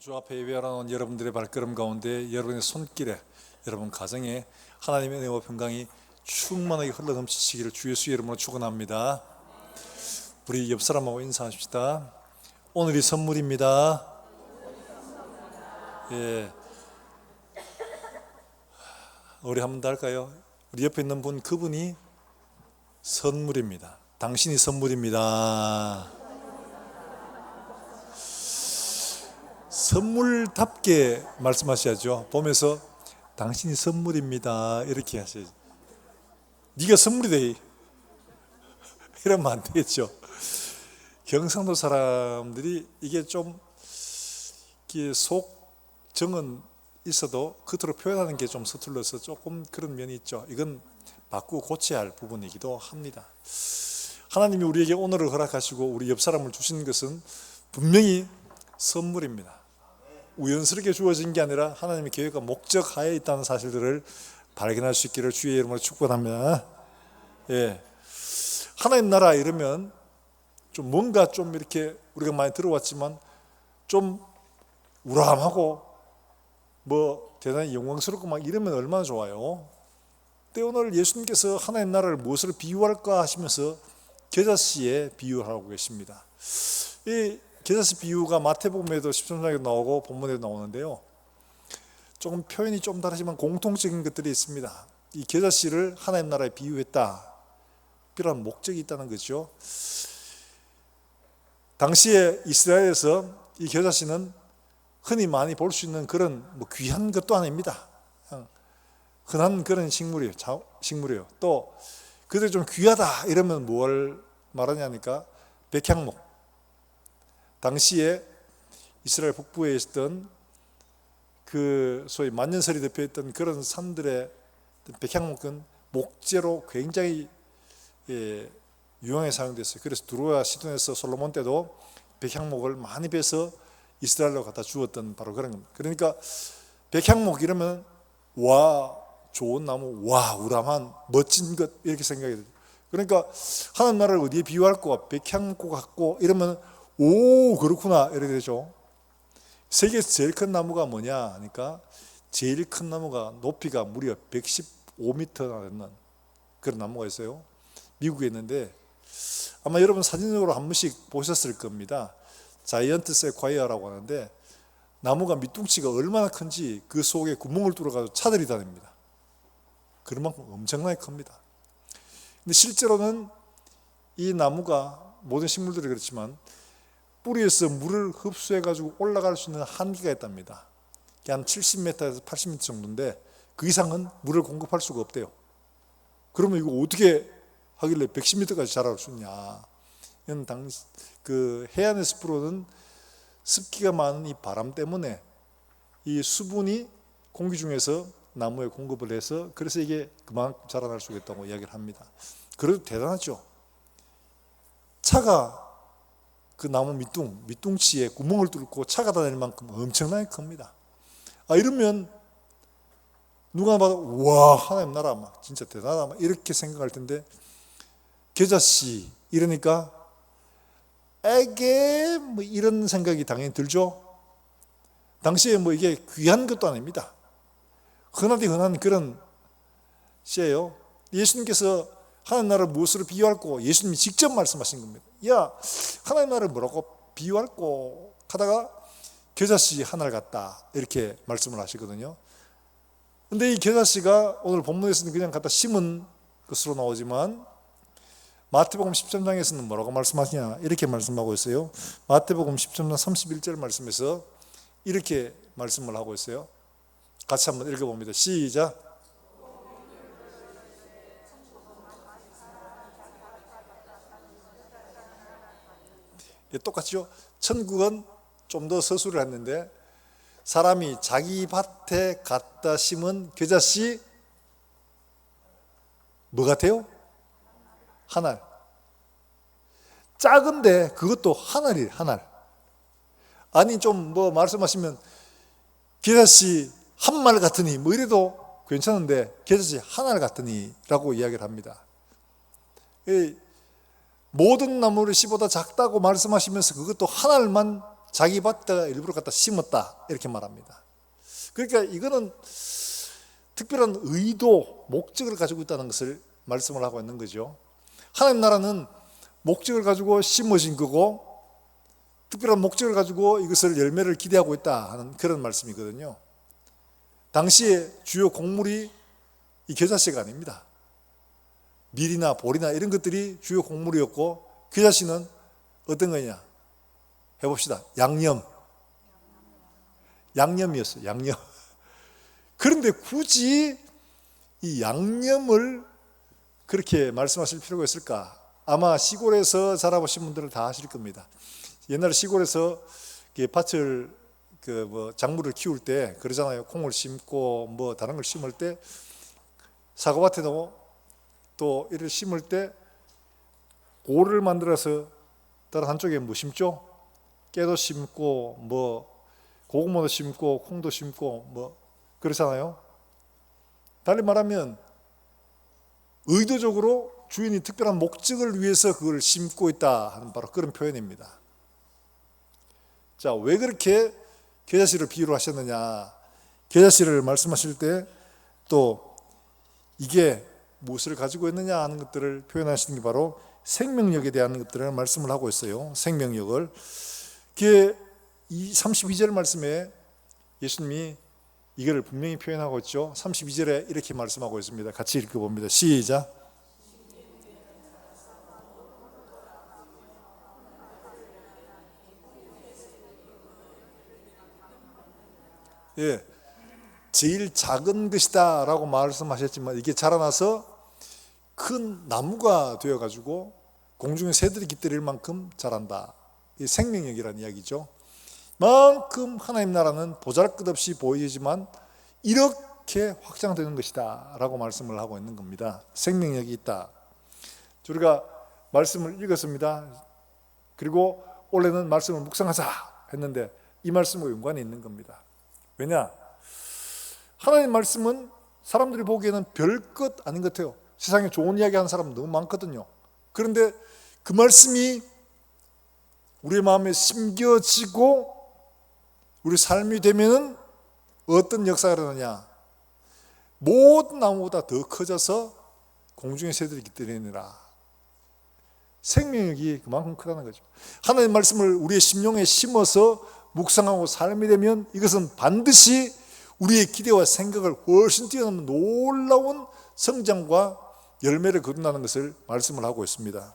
주 앞에 예배하러 여러분들의 발걸음 가운데 여러분의 손길에 여러분 가정에 하나님의 은혜와 평강이 충만하게 흘러넘치시기를 주 예수 이름으로 축원합니다. 우리 옆 사람하고 인사하십시다. 오늘이 선물입니다. 예, 우리 한 번 더 할까요? 우리 옆에 있는 분, 그분이 선물입니다. 당신이 선물입니다. 선물답게 말씀하셔야죠. 보면서 당신이 선물입니다 이렇게 하셔야죠. 네가 선물이다 이러면 안 되겠죠. 경상도 사람들이 이게 좀 속정은 있어도 겉으로 표현하는 게 좀 서툴러서 조금 그런 면이 있죠. 이건 바꾸고 고쳐야 할 부분이기도 합니다. 하나님이 우리에게 오늘을 허락하시고 우리 옆 사람을 주신 것은 분명히 선물입니다. 우연스럽게 주어진 게 아니라 하나님의 계획과 목적 하에 있다는 사실들을 발견할 수 있기를 주의 이름으로 축원합니다. 예, 하나님 나라 이러면 좀 뭔가 좀 이렇게 우리가 많이 들어왔지만 좀 우람하고 뭐 대단히 영광스럽고 막 이러면 얼마나 좋아요. 근데 오늘 예수님께서 하나님 나라를 무엇을 비유할까 하시면서 겨자씨에 비유하고 계십니다. 이 겨자씨 비유가 마태복음에도 13장에도 나오고 본문에도 나오는데요, 조금 표현이 좀 다르지만 공통적인 것들이 있습니다. 이 겨자씨를 하나님 나라에 비유했다, 그런 목적이 있다는 거죠. 당시에 이스라엘에서 이 겨자씨는 흔히 많이 볼 수 있는 그런 뭐 귀한 것도 아닙니다. 그냥 흔한 그런 식물이에요. 또 그들이 좀 귀하다 이러면 뭘 말하냐니까 백향목. 당시에 이스라엘 북부에 있었던 그 소위 만년설이 덮여있던 그런 산들의 백향목은 목재로 굉장히 유용하게 사용됐어요. 그래서 두로와 시돈에서 솔로몬 때도 백향목을 많이 베서 이스라엘로 갖다 주었던 바로 그런 겁니다. 그러니까 백향목 이러면 와 좋은 나무, 와 우람한 멋진 것 이렇게 생각이 돼요. 그러니까 하나님 나라를 어디에 비유할 거, 백향목 같고 이러면 오 그렇구나 이렇게 되죠. 세계에서 제일 큰 나무가 뭐냐 하니까 제일 큰 나무가 높이가 무려 115m나 되는 그런 나무가 있어요. 미국에 있는데 아마 여러분 사진으로 한 번씩 보셨을 겁니다. 자이언트 세콰이아라고 하는데 나무가 밑둥치가 얼마나 큰지 그 속에 구멍을 뚫어가지고 차들이 다닙니다. 그런 만큼 엄청나게 큽니다. 근데 실제로는 이 나무가 모든 식물들이 그렇지만 뿌리에서 물을 흡수해가지고 올라갈 수 있는 한계가 있답니다. 한 70m에서 80m 정도인데 그 이상은 물을 공급할 수가 없대요. 그러면 이거 어떻게 하길래 110m까지 자랄 수 있냐? 이건 그 해안에서 불어오는 습기가 많은 이 바람 때문에 이 수분이 공기 중에서 나무에 공급을 해서 그래서 이게 그만큼 자라날 수가 있다고 이야기를 합니다. 그래도 대단하죠. 차가 그 나무 밑둥치에 구멍을 뚫고 차가 다닐 만큼 엄청나게 큽니다. 이러면 누가 봐도 와 하나님 나라 막 진짜 대단하다 막 이렇게 생각할 텐데 겨자씨 이러니까 에게 뭐 이런 생각이 당연히 들죠. 당시에 뭐 이게 귀한 것도 아닙니다. 흔하디 흔한 그런 씨예요. 예수님께서 하나님 나라를 무엇으로 비유할 거 예수님이 직접 말씀하신 겁니다. 야 하나님 나라를 뭐라고 비유할 거 하다가 겨자씨 하나를 갖다 이렇게 말씀을 하시거든요. 근데 이 겨자씨가 오늘 본문에서는 그냥 갖다 심은 것으로 나오지만 마태복음 13장에서는 뭐라고 말씀하시냐 이렇게 말씀하고 있어요. 마태복음 13장 31절 말씀에서 이렇게 말씀을 하고 있어요. 같이 한번 읽어봅니다. 시작. 똑같죠. 천국은 좀 더 서술을 했는데 사람이 자기 밭에 갖다 심은 겨자씨 뭐 같아요? 하늘. 작은데 그것도 하늘이에요. 하늘. 아니 좀 뭐 말씀하시면 겨자씨 한 말 같으니 뭐 이래도 괜찮은데 겨자씨 하늘 같으니 라고 이야기를 합니다. 모든 나무를 씨보다 작다고 말씀하시면서 그것도 하늘만 자기 밭에다가 일부러 갖다 심었다 이렇게 말합니다. 그러니까 이거는 특별한 의도, 목적을 가지고 있다는 것을 말씀을 하고 있는 거죠. 하나님 나라는 목적을 가지고 심어진 거고 특별한 목적을 가지고 이것을 열매를 기대하고 있다 하는 그런 말씀이거든요. 당시에 주요 곡물이 이 겨자씨가 아닙니다. 밀이나 보리나 이런 것들이 주요 곡물이었고 겨자씨는 어떤 거냐? 해봅시다. 양념이었어요. 양념. 그런데 굳이 이 양념을 그렇게 말씀하실 필요가 있을까? 아마 시골에서 자라보신 분들은 다 아실 겁니다. 옛날에 시골에서 밭을 작물을 키울 때 그러잖아요. 콩을 심고 뭐 다른 걸 심을 때 사과밭에도 또 이를 심을 때 고를 만들어서 다른 한쪽에 뭐 심죠? 깨도 심고 뭐 고구마도 심고 콩도 심고 뭐 그렇잖아요. 달리 말하면 의도적으로 주인이 특별한 목적을 위해서 그걸 심고 있다 하는 바로 그런 표현입니다. 자, 왜 그렇게 겨자씨를 비유를 하셨느냐? 겨자씨를 말씀하실 때 또 이게 무엇을 가지고 있느냐 하는 것들을 표현하시는 게 바로 생명력에 대한 것들을 말씀을 하고 있어요. 생명력을. 이 32절 말씀에 예수님이 이걸 분명히 표현하고 있죠. 32절에 이렇게 말씀하고 있습니다. 같이 읽어봅니다. 시작. 예, 제일 작은 것이다 라고 말씀하셨지만 이게 자라나서 큰 나무가 되어가지고 공중에 새들이 깃들일 만큼 자란다. 이 생명력이라는 이야기죠. 만큼 하나님 나라는 보잘것없이 보이지만 이렇게 확장되는 것이다 라고 말씀을 하고 있는 겁니다. 생명력이 있다. 우리가 말씀을 읽었습니다. 그리고 원래는 말씀을 묵상하자 했는데 이 말씀과 연관이 있는 겁니다. 왜냐? 하나님 말씀은 사람들이 보기에는 별것 아닌 것 같아요. 세상에 좋은 이야기 하는 사람 너무 많거든요. 그런데 그 말씀이 우리의 마음에 심겨지고 우리 삶이 되면은 어떤 역사가 일어나냐? 모든 나무보다 더 커져서 공중의 새들이 깃들이느라. 생명력이 그만큼 크다는 거죠. 하나님 말씀을 우리의 심령에 심어서 묵상하고 삶이 되면 이것은 반드시 우리의 기대와 생각을 훨씬 뛰어넘는 놀라운 성장과 열매를 거둔다는 것을 말씀을 하고 있습니다.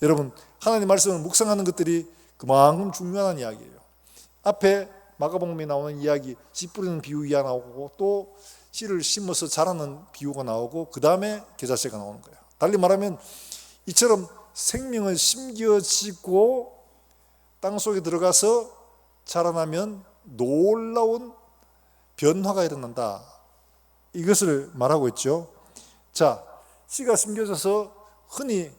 여러분, 하나님 말씀을 묵상하는 것들이 그만큼 중요한 이야기예요. 앞에 마가복음에 나오는 이야기, 씨 뿌리는 비유가 나오고 또 씨를 심어서 자라는 비유가 나오고 그 다음에 겨자씨가 나오는 거예요. 달리 말하면 이처럼 생명은 심겨지고 땅속에 들어가서 자라나면 놀라운 변화가 일어난다. 이것을 말하고 있죠. 자, 씨가 심겨져서 흔히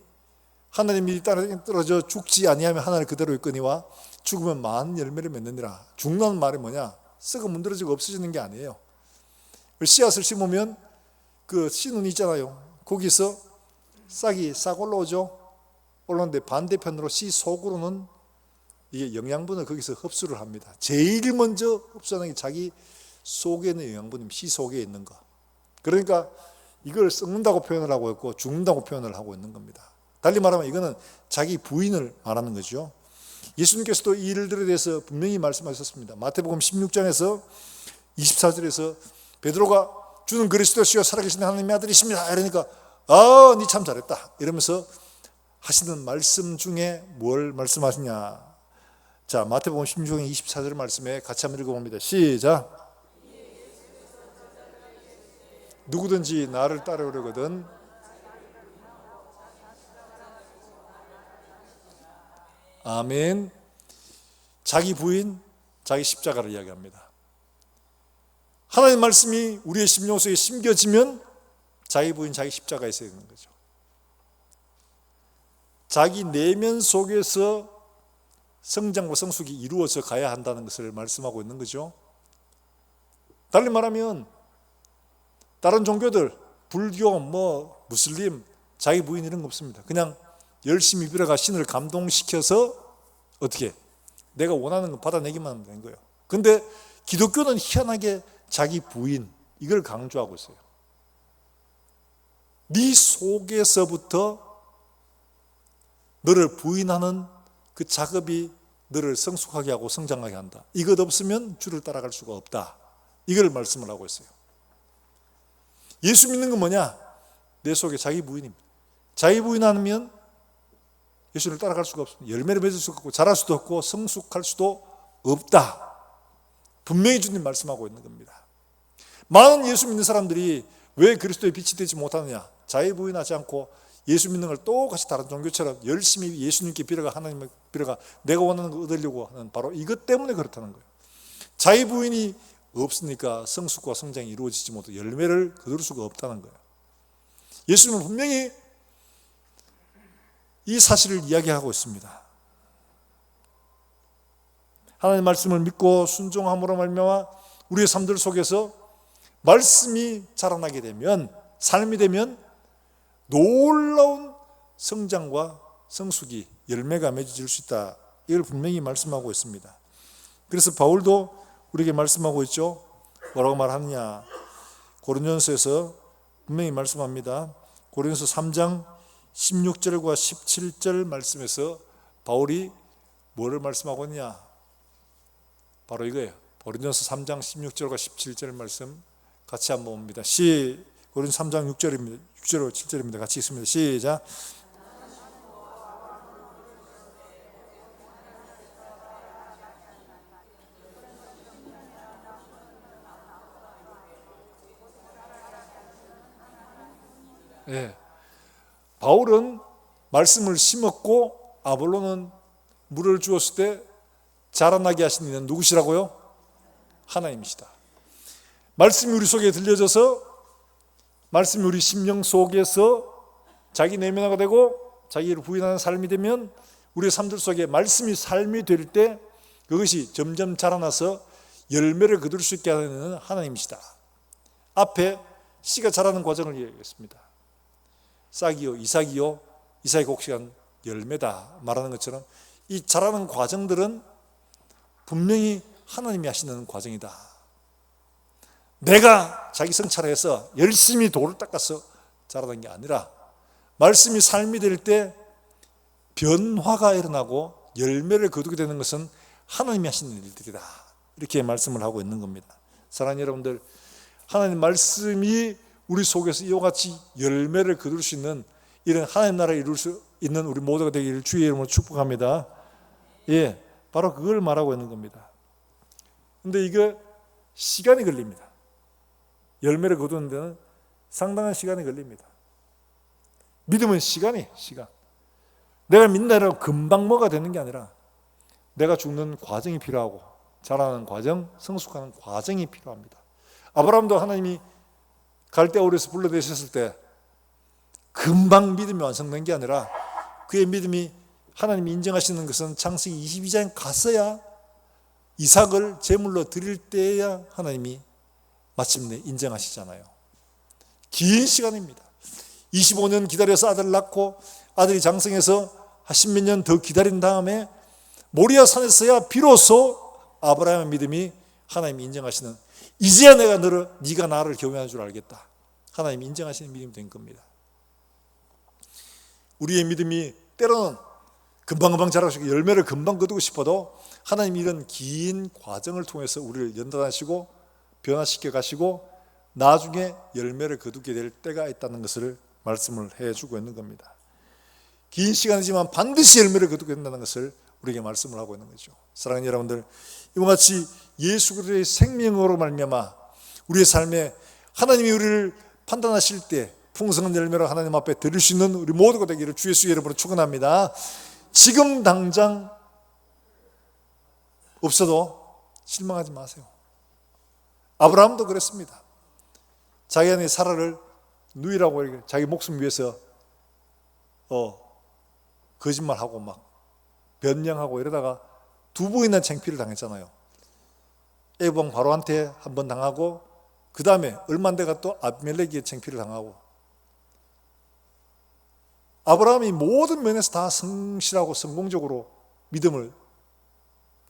하나님이 땅에 떨어져 죽지 아니하면 하나님 그대로 있거니와 죽으면 많은 열매를 맺느니라. 죽는 말이 뭐냐? 썩어 문드러지고 없어지는 게 아니에요. 씨앗을 심으면 그 씨눈이 있잖아요. 거기서 싹이 싹 올라오죠. 올라오는데 반대편으로 씨 속으로는 이게 영양분을 거기서 흡수를 합니다. 제일 먼저 흡수하는 게 자기 속에 있는 영양분입니다. 씨 속에 있는 거. 그러니까 이걸 썩는다고 표현을 하고 있고 죽는다고 표현을 하고 있는 겁니다. 달리 말하면 이거는 자기 부인을 말하는 거죠. 예수님께서도 이 일들에 대해서 분명히 말씀하셨습니다. 마태복음 16장에서 24절에서 베드로가 주는 그리스도시요 살아계신 하나님의 아들이십니다. 이러니까 니 참 잘했다 이러면서 하시는 말씀 중에 뭘 말씀하시냐. 자, 마태복음 16장 24절 말씀에 같이 한번 읽어봅니다. 시작. 누구든지 나를 따르려거든 아멘. 자기 부인, 자기 십자가를 이야기합니다. 하나님 말씀이 우리의 심령 속에 심겨지면 자기 부인, 자기 십자가가 있어야 되는 거죠. 자기 내면 속에서 성장과 성숙이 이루어져 가야 한다는 것을 말씀하고 있는 거죠. 달리 말하면 다른 종교들, 불교, 무슬림, 자기 부인 이런 거 없습니다. 그냥 열심히 빌어가 신을 감동시켜서 어떻게 내가 원하는 거 받아내기만 하면 되는 거예요. 근데 기독교는 희한하게 자기 부인 이걸 강조하고 있어요. 네 속에서부터 너를 부인하는 그 작업이 너를 성숙하게 하고 성장하게 한다. 이것 없으면 주를 따라갈 수가 없다. 이걸 말씀을 하고 있어요. 예수 믿는 건 뭐냐? 내 속에 자기 부인입니다. 자기 부인하면 예수를 따라갈 수가 없습니다. 열매를 맺을 수가 없고 자랄 수도 없고 성숙할 수도 없다. 분명히 주님 말씀하고 있는 겁니다. 많은 예수 믿는 사람들이 왜 그리스도의 빛이 되지 못하느냐? 자기 부인하지 않고 예수 믿는 걸 똑같이 다른 종교처럼 열심히 예수님께 빌어가 하나님을 빌어가 내가 원하는 거 얻으려고 하는 바로 이것 때문에 그렇다는 거예요. 자기 부인이 없으니까 성숙과 성장이 이루어지지 못하고 열매를 거둘 수가 없다는 거예요. 예수님은 분명히 이 사실을 이야기하고 있습니다. 하나님의 말씀을 믿고 순종함으로 말미암아 우리의 삶들 속에서 말씀이 자라나게 되면, 삶이 되면 놀라운 성장과 성숙이 열매가 맺어질 수 있다. 이걸 분명히 말씀하고 있습니다. 그래서 바울도 우리에게 말씀하고 있죠. 뭐라고 말하느냐? 고린도전서에서 분명히 말씀합니다. 고린도서 3장 16절과 17절 말씀에서 바울이 뭐를 말씀하고 있냐? 바로 이거예요. 고린도전서 3장 16절과 17절 말씀 같이 한번 봅니다. 고린도서 3장 6절입니다. 6절로 7절입니다. 같이 읽습니다. 시작. 네. 바울은 말씀을 심었고 아볼로는 물을 주었을 때 자라나게 하시는 이는 누구시라고요? 하나님이시다. 말씀이 우리 속에 들려져서 말씀이 우리 심령 속에서 자기 내면화가 되고 자기를 부인하는 삶이 되면 우리의 삶들 속에 말씀이 삶이 될 때 그것이 점점 자라나서 열매를 거둘 수 있게 하는 하나님이시다. 앞에 씨가 자라는 과정을 이야기했습니다. 싹이요 이삭이요 이삭이 곡식한 열매다 말하는 것처럼 이 자라는 과정들은 분명히 하나님이 하시는 과정이다. 내가 자기 성찰해서 열심히 돌을 닦아서 자라는 게 아니라 말씀이 삶이 될 때 변화가 일어나고 열매를 거두게 되는 것은 하나님이 하시는 일들이다. 이렇게 말씀을 하고 있는 겁니다. 사랑하는 여러분들, 하나님 말씀이 우리 속에서 이와 같이 열매를 거둘 수 있는 이런 하나님 나라를 이룰 수 있는 우리 모두가 되기를 주의 이름으로 축복합니다. 예, 바로 그걸 말하고 있는 겁니다. 근데 이거 시간이 걸립니다. 열매를 거두는 데는 상당한 시간이 걸립니다. 믿음은 시간. 내가 믿는다고 금방 뭐가 되는 게 아니라 내가 죽는 과정이 필요하고 자라는 과정, 성숙하는 과정이 필요합니다. 아브라함도 하나님이 갈대아우르에서 불러내셨을 때 금방 믿음이 완성된 게 아니라 그의 믿음이 하나님이 인정하시는 것은 창세기 22장에 갔어야 이삭을 제물로 드릴 때야 하나님이 마침내 인정하시잖아요. 긴 시간입니다. 25년 기다려서 아들을 낳고 아들이 장성해서 한 10몇 년 더 기다린 다음에 모리아 산에서야 비로소 아브라함의 믿음이 하나님이 인정하시는, 이제야 네가 나를 경외하는 줄 알겠다, 하나님이 인정하시는 믿음이 된 겁니다. 우리의 믿음이 때로는 금방금방 자라고 싶고 열매를 금방 거두고 싶어도 하나님이 이런 긴 과정을 통해서 우리를 연단하시고 변화시켜 가시고 나중에 열매를 거두게 될 때가 있다는 것을 말씀을 해주고 있는 겁니다. 긴 시간이지만 반드시 열매를 거두게 된다는 것을 우리에게 말씀을 하고 있는 거죠. 사랑하는 여러분들, 이와 같이 예수 그리스도의 생명으로 말미암아 우리의 삶에 하나님이 우리를 판단하실 때 풍성한 열매를 하나님 앞에 드릴 수 있는 우리 모두가 되기를 주 예수의 이름으로 축원합니다. 지금 당장 없어도 실망하지 마세요. 아브라함도 그랬습니다. 자기 아내 사라를 누이라고 이렇게 자기 목숨 위해서 거짓말하고 막 변명하고 이러다가 두 번이나 창피를 당했잖아요. 애방 바로한테 한 번 당하고 그 다음에 얼마 안 돼가 또 아비멜렉에게 창피를 당하고, 아브라함이 모든 면에서 다 성실하고 성공적으로 믿음을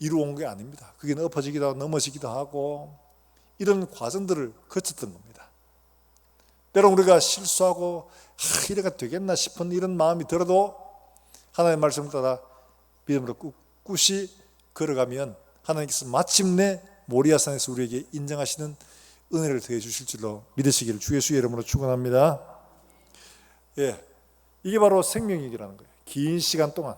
이루어온 게 아닙니다. 그게 엎어지기도 하고 넘어지기도 하고 이런 과정들을 거쳤던 겁니다. 때론 우리가 실수하고 이래가 되겠나 싶은 이런 마음이 들어도 하나님의 말씀을 따라 믿음으로 꿋꿋이 걸어가면 하나님께서 마침내 모리아산에서 우리에게 인정하시는 은혜를 더해 주실 줄로 믿으시기를 주 예수의 이름으로 축원합니다. 예, 이게 바로 생명력이라는 거예요. 긴 시간 동안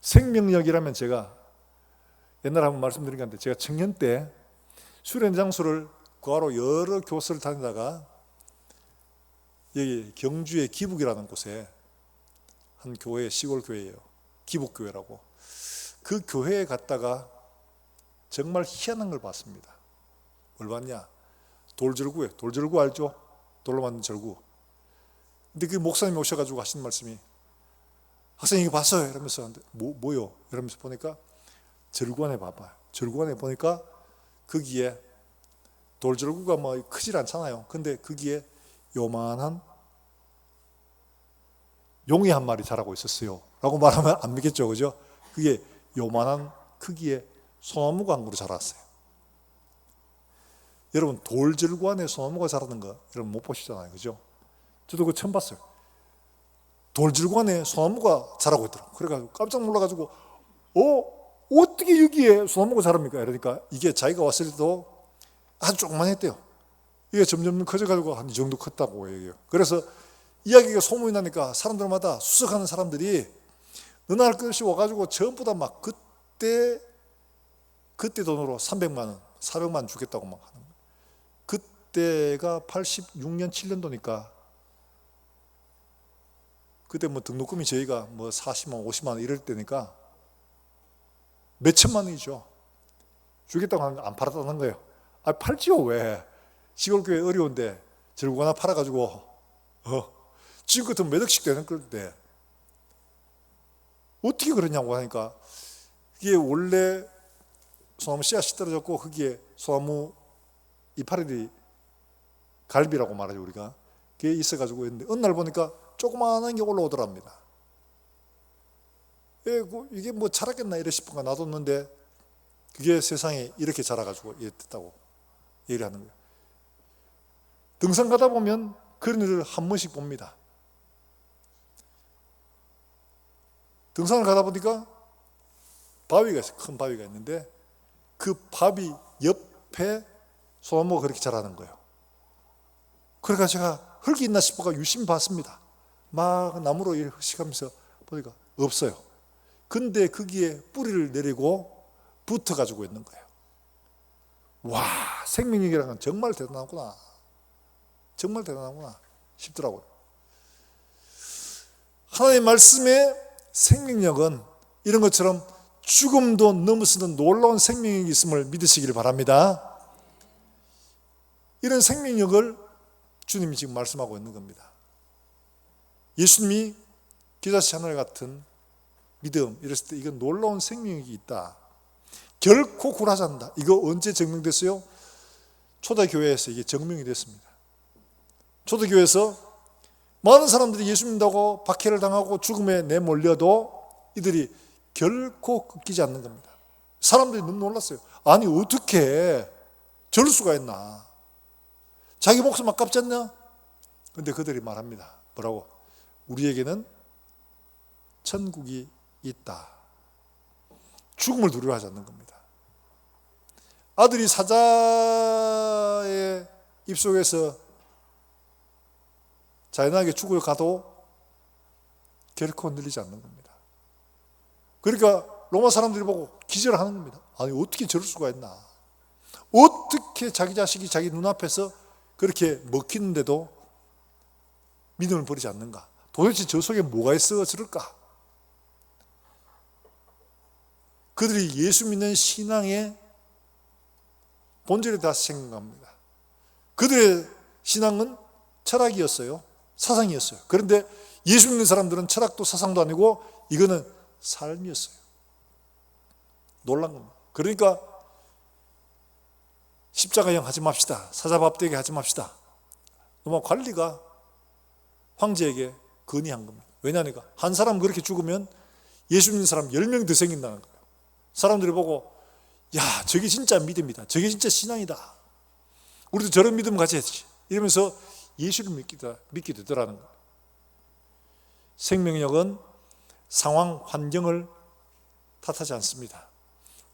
생명력이라면, 제가 옛날에 한번 말씀드린 건데, 제가 청년 때 수련 장소를 구하러 여러 교수를 다니다가 여기 경주의 기북이라는 곳에 한 교회, 시골 교회예요. 기북교회라고. 그 교회에 갔다가 정말 희한한 걸 봤습니다. 뭘 봤냐? 돌절구예요. 돌절구 알죠? 돌로 만든 절구. 근데 그 목사님이 오셔가지고 하신 말씀이, 학생이 이거 봤어요? 이러면서, 뭐요? 이러면서 보니까 절구 안에 봐봐요. 절구 안에 보니까 거기에 돌절구가 뭐 크질 않잖아요. 근데 거기에 요만한 용이 한 마리 자라고 있었어요. 라고 말하면 안 믿겠죠, 그죠? 그게 요만한 크기의 소나무가 한 그루 자랐어요. 여러분, 돌절구 안에 소나무가 자라는 거 여러분 못 보시잖아요, 그죠? 저도 그거 처음 봤어요. 돌절구 안에 소나무가 자라고 있더라고요. 그래가지고 깜짝 놀라가지고, 어떻게 여기에 소나무가 자랍니까? 이러니까 이게 자기가 왔을 때도 아주 조그만 했대요. 이게 점점 커져가지고 한 이 정도 컸다고 얘기해요. 그래서 이야기가 소문이 나니까 사람들마다 수석하는 사람들이 어느 날 끝이 와가지고 전부 다 막 그때 돈으로 300만 원, 400만 원 주겠다고 막 하는 거예요. 그때가 86년, 7년도니까 그때 뭐 등록금이 저희가 뭐 40만 원, 50만 원 이럴 때니까 몇 천만 원이죠. 주겠다고 하는데 안 팔았다는 거예요. 팔지요, 왜? 시골교회 어려운데 절구 하나 팔아가지고 지금 같으면 몇 억씩 되는 건데 어떻게 그러냐고 하니까, 이게 원래 소나무 씨앗이 떨어졌고 거기에 소나무 이파리들이, 갈비라고 말하죠 우리가, 그게 있어가지고 있는데 어느 날 보니까 조그마한 게 올라오더랍니다. 이게 뭐 자랐겠나 이래 싶은가 놔뒀는데 그게 세상에 이렇게 자라가지고 이랬다고 얘기를 하는 거예요. 등산 가다 보면 그런 일을 한 번씩 봅니다. 등산을 가다 보니까 바위가 있어요. 큰 바위가 있는데 그 바위 옆에 소나무가 그렇게 자라는 거예요. 그러니까 제가 흙이 있나 싶어가 유심히 봤습니다. 막 나무로 흑식하면서 보니까 없어요. 근데 거기에 뿌리를 내리고 붙어가지고 있는 거예요. 와, 생명력이라는 건 정말 대단하구나. 정말 대단하구나 싶더라고요. 하나님의 말씀의 생명력은 이런 것처럼 죽음도 넘어서는 놀라운 생명력이 있음을 믿으시길 바랍니다. 이런 생명력을 주님이 지금 말씀하고 있는 겁니다. 예수님이 겨자씨 하늘 같은 믿음 이랬을 때 이건 놀라운 생명력이 있다. 결코 굴하지 않는다. 이거 언제 증명됐어요? 초대교회에서 이게 증명이 됐습니다. 초대교회에서 많은 사람들이 예수 믿는다고 박해를 당하고 죽음에 내몰려도 이들이 결코 꺾이지 않는 겁니다. 사람들이 너무 놀랐어요. 아니 어떻게 저럴 수가 있나? 자기 목숨 아깝지 않냐? 근데 그들이 말합니다. 뭐라고? 우리에게는 천국이 있다. 죽음을 두려워하지 않는 겁니다. 아들이 사자의 입속에서 자연하게 죽어가도 결코 흔들리지 않는 겁니다. 그러니까 로마 사람들이 보고 기절하는 겁니다. 아니 어떻게 저럴 수가 있나? 어떻게 자기 자식이 자기 눈앞에서 그렇게 먹히는데도 믿음을 버리지 않는가? 도대체 저 속에 뭐가 있어 저럴까? 그들이 예수 믿는 신앙의 본질에 다시 생각합니다. 그들의 신앙은 철학이었어요. 사상이었어요. 그런데 예수 믿는 사람들은 철학도 사상도 아니고 이거는 삶이었어요. 놀란 겁니다. 그러니까 십자가형 하지 맙시다. 사자밥되게 하지 맙시다. 로마 관리가 황제에게 건의한 겁니다. 왜냐하니까 한 사람 그렇게 죽으면 예수 믿는 사람 10명 더 생긴다는 거예요. 사람들이 보고 야, 저게 진짜 믿음이다. 저게 진짜 신앙이다. 우리도 저런 믿음 가져야지. 이러면서 예수를 믿게 되더라는 거예요. 생명력은 상황, 환경을 탓하지 않습니다.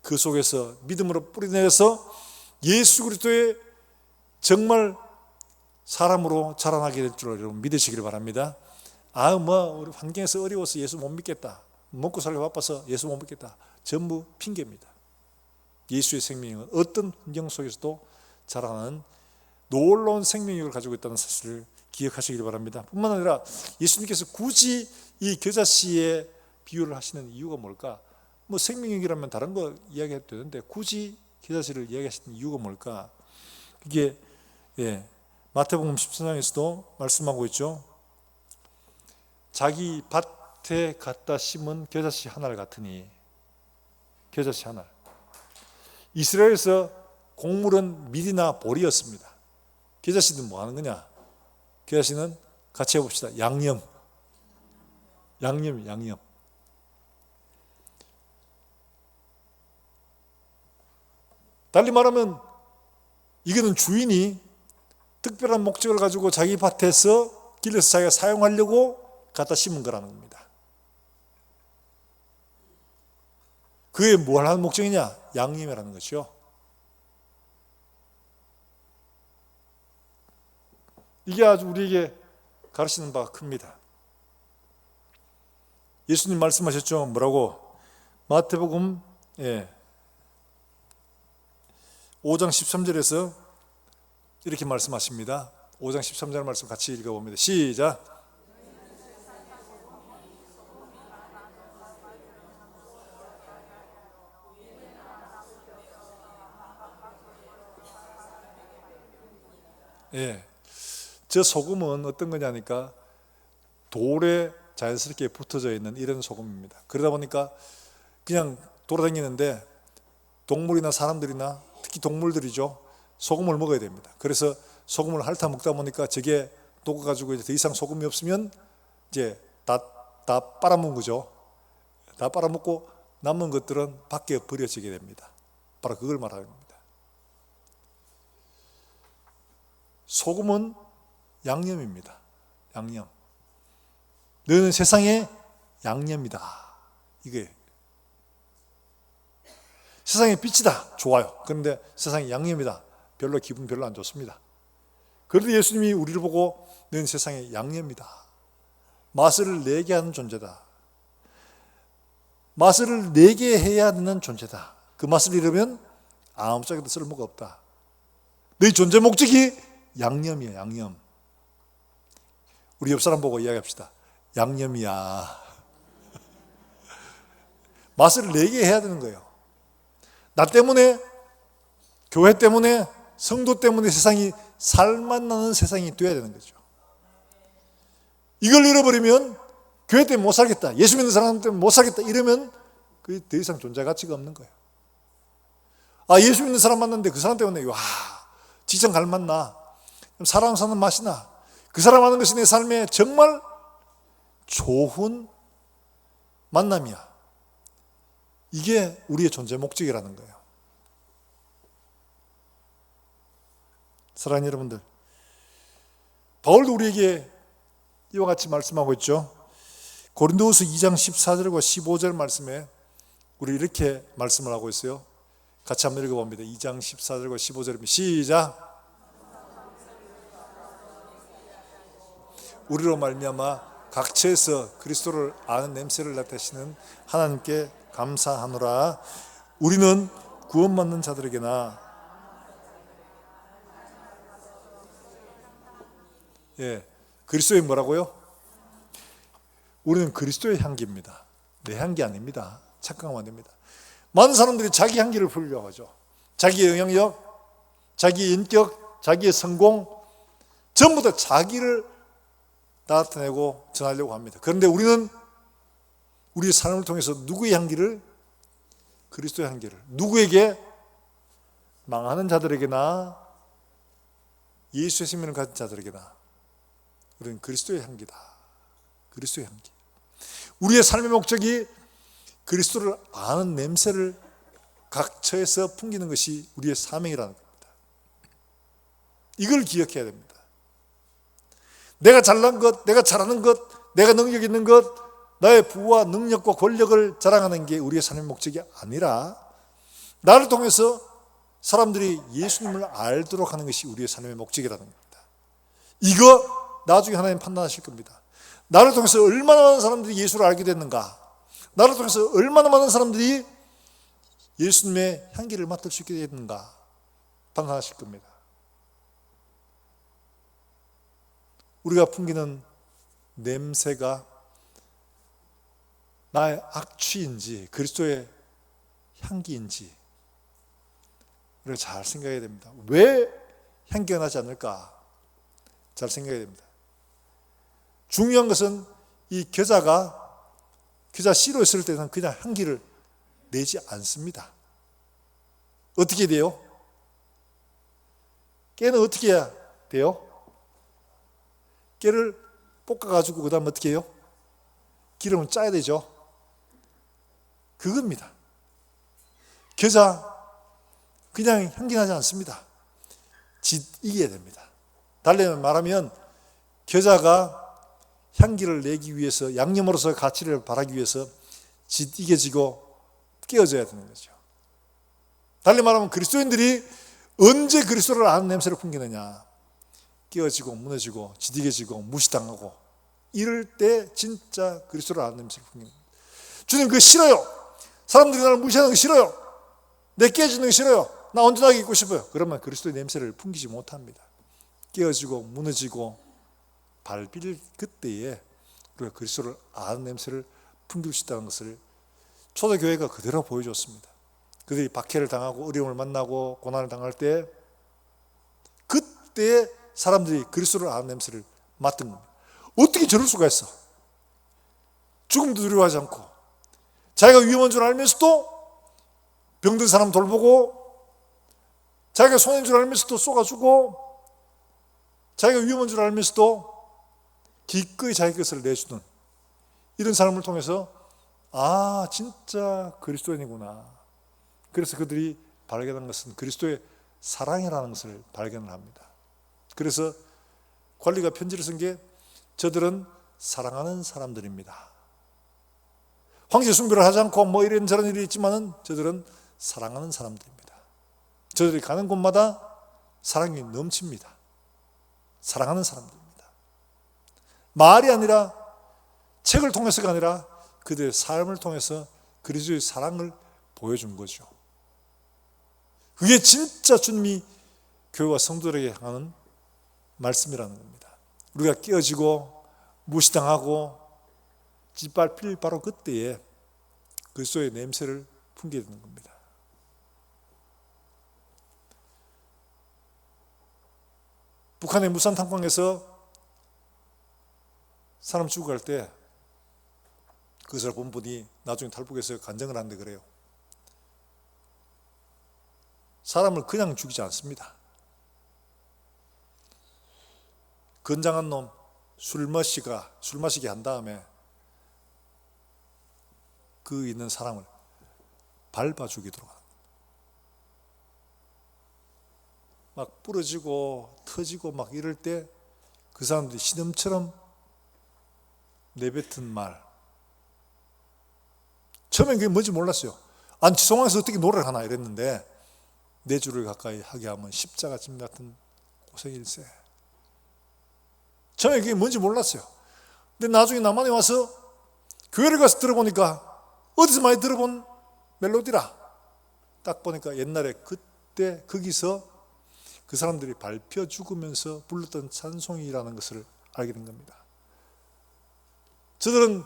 그 속에서 믿음으로 뿌리내서 예수 그리스도의 정말 사람으로 자라나게 될 줄 여러분 믿으시기를 바랍니다. 우리 환경에서 어려워서 예수 못 믿겠다. 먹고 살기 바빠서 예수 못 믿겠다. 전부 핑계입니다. 예수의 생명력은 어떤 환경 속에서도 자라나는 놀라운 생명력을 가지고 있다는 사실을 기억하시길 바랍니다. 뿐만 아니라 예수님께서 굳이 이 겨자씨의 비유를 하시는 이유가 뭘까? 생명력이라면 다른 거 이야기해도 되는데 굳이 겨자씨를 이야기하시는 이유가 뭘까? 이게 마태복음 13장에서도 말씀하고 있죠. 자기 밭에 갖다 심은 겨자씨 하나를 같으니, 겨자씨 하나. 이스라엘에서 곡물은 밀이나 보리였습니다. 겨자씨는 뭐 하는 거냐? 겨자씨는 같이 해봅시다. 양념. 달리 말하면 이거는 주인이 특별한 목적을 가지고 자기 밭에서 길러서 자기가 사용하려고 갖다 심은 거라는 겁니다. 그게 뭘 하는 목적이냐? 양념이라는 것이요. 이게 아주 우리에게 가르치는 바가 큽니다. 예수님 말씀하셨죠. 뭐라고? 마태복음 5장 13절에서 이렇게 말씀하십니다. 5장 13절 말씀 같이 읽어봅니다. 시작. 저 소금은 어떤 거냐니까 돌에 자연스럽게 붙어져 있는 이런 소금입니다. 그러다 보니까 그냥 돌아다니는데 동물이나 사람들이나 특히 동물들이죠. 소금을 먹어야 됩니다. 그래서 소금을 핥아 먹다 보니까 저게 녹아가지고 이제 더 이상 소금이 없으면 이제 다 빨아먹은 거죠. 다 빨아먹고 남은 것들은 밖에 버려지게 됩니다. 바로 그걸 말하는 겁니다. 소금은 양념입니다. 양념. 너는 세상의 양념이다. 이게 세상의 빛이다. 좋아요. 그런데 세상의 양념이다. 기분 별로 안 좋습니다. 그런데 예수님이 우리를 보고 너는 세상의 양념이다. 맛을 내게 하는 존재다. 맛을 내게 해야 하는 존재다. 그 맛을 잃으면 아무짝에도 쓸모가 없다. 너희 존재 목적이 양념이야. 양념. 우리 옆 사람 보고 이야기합시다. 양념이야. 맛을 내게 해야 되는 거예요. 나 때문에, 교회 때문에, 성도 때문에 세상이 살맛 나는 세상이 되어야 되는 거죠. 이걸 잃어버리면 교회 때문에 못 살겠다, 예수 믿는 사람 때문에 못 살겠다 이러면 그게 더 이상 존재 가치가 없는 거예요. 예수 믿는 사람 만났는데 그 사람 때문에 직장 갈 맛 나, 사람 사는 맛이 나, 그 사람 하는 것이 내 삶에 정말 좋은 만남이야. 이게 우리의 존재 목적이라는 거예요. 사랑하는 여러분들, 바울도 우리에게 이와 같이 말씀하고 있죠. 고린도후서 2장 14절과 15절 말씀에 우리 이렇게 말씀을 하고 있어요. 같이 한번 읽어봅니다. 2장 14절과 15절입니다. 시작. 우리로 말미암아 각처에서 그리스도를 아는 냄새를 나타내시는 하나님께 감사하노라. 우리는 구원받는 자들에게나 그리스도의 뭐라고요? 우리는 그리스도의 향기입니다. 내 향기 아닙니다. 착각하면 안 됩니다. 많은 사람들이 자기 향기를 풀려고 하죠. 자기의 영향력, 자기의 인격, 자기의 성공, 전부 다 자기를 나타내고 전하려고 합니다. 그런데 우리는 우리의 삶을 통해서 누구의 향기를? 그리스도의 향기를. 누구에게? 망하는 자들에게나 예수의 생명을 가진 자들에게나 우리는 그리스도의 향기다. 그리스도의 향기. 우리의 삶의 목적이 그리스도를 아는 냄새를 각 처에서 풍기는 것이 우리의 사명이라는 겁니다. 이걸 기억해야 됩니다. 내가 잘난 것, 내가 잘하는 것, 내가 능력 있는 것, 나의 부와 능력과 권력을 자랑하는 게 우리의 삶의 목적이 아니라 나를 통해서 사람들이 예수님을 알도록 하는 것이 우리의 삶의 목적이라는 겁니다. 이거 나중에 하나님 판단하실 겁니다. 나를 통해서 얼마나 많은 사람들이 예수를 알게 됐는가, 나를 통해서 얼마나 많은 사람들이 예수님의 향기를 맡을 수 있게 됐는가 판단하실 겁니다. 우리가 풍기는 냄새가 나의 악취인지 그리스도의 향기인지 우리가 잘 생각해야 됩니다. 왜 향기가 나지 않을까? 잘 생각해야 됩니다. 중요한 것은 이 겨자 씨로 있을 때는 그냥 향기를 내지 않습니다. 어떻게 돼요? 깨는 어떻게 해야 돼요? 깨를 볶아가지고 그 다음 어떻게 해요? 기름을 짜야 되죠. 그겁니다. 겨자 그냥 향기 나지 않습니다. 짓이겨야 됩니다. 달리 말하면 겨자가 향기를 내기 위해서, 양념으로서 가치를 발하기 위해서 짓이겨지고 깨어져야 되는 거죠. 달리 말하면 그리스도인들이 언제 그리스도를 아는 냄새를 풍기느냐? 깨어지고 무너지고 짓이겨지고 무시당하고 이럴 때 진짜 그리스도를 아는 냄새를 풍기는 거예요. 주님 그거 싫어요. 사람들이 나를 무시하는 거 싫어요. 내 깨지는 거 싫어요. 나 온전하게 있고 싶어요. 그러면 그리스도의 냄새를 풍기지 못합니다. 깨어지고 무너지고 밟힐 그때에 우리가 그리스도를 아는 냄새를 풍길 수 있다는 것을 초대교회가 그대로 보여줬습니다. 그들이 박해를 당하고 어려움을 만나고 고난을 당할 때 그때 사람들이 그리스도를 아는 냄새를 맡은 겁니다. 어떻게 저럴 수가 있어? 죽음도 두려워하지 않고 자기가 위험한 줄 알면서도 병든 사람 돌보고 자기가 손해인 줄 알면서도 쏘가주고 자기가 위험한 줄 알면서도 기꺼이 자기 것을 내주는 이런 사람을 통해서 아 진짜 그리스도인이구나. 그래서 그들이 발견한 것은 그리스도의 사랑이라는 것을 발견을 합니다. 그래서 관리가 편지를 쓴 게 저들은 사랑하는 사람들입니다. 황제 숭배를 하지 않고 뭐 이런저런 일이 있지만은 저들은 사랑하는 사람들입니다. 저들이 가는 곳마다 사랑이 넘칩니다. 사랑하는 사람들입니다. 말이 아니라 책을 통해서가 아니라 그들의 삶을 통해서 그리스도의 사랑을 보여준 거죠. 그게 진짜 주님이 교회와 성도들에게 향하는 말씀이라는 겁니다. 우리가 깨어지고 무시당하고 짓밟힐 바로 그때에 그리스도의 냄새를 풍기게 되는 겁니다. 북한의 무산 탐방에서 사람 죽고 갈 때 그것을 본 분이 나중에 탈북해서 간증을 하는데 그래요. 사람을 그냥 죽이지 않습니다. 건장한 놈 술 마시게 한 다음에 그 있는 사람을 밟아 죽이도록 합니다. 막 부러지고 터지고 막 이럴 때 그 사람들이 신음처럼 내뱉은 말, 처음엔 그게 뭔지 몰랐어요. 아니 저 상황에서 어떻게 노래를 하나 이랬는데 내 주를 가까이 하게 하면 십자가 짐 같은 고생일세. 처음에 그게 뭔지 몰랐어요. 근데 나중에 남한에 와서 교회를 가서 들어보니까 어디서 많이 들어본 멜로디라. 딱 보니까 옛날에 그때 거기서 그 사람들이 밟혀 죽으면서 불렀던 찬송이라는 것을 알게 된 겁니다. 저들은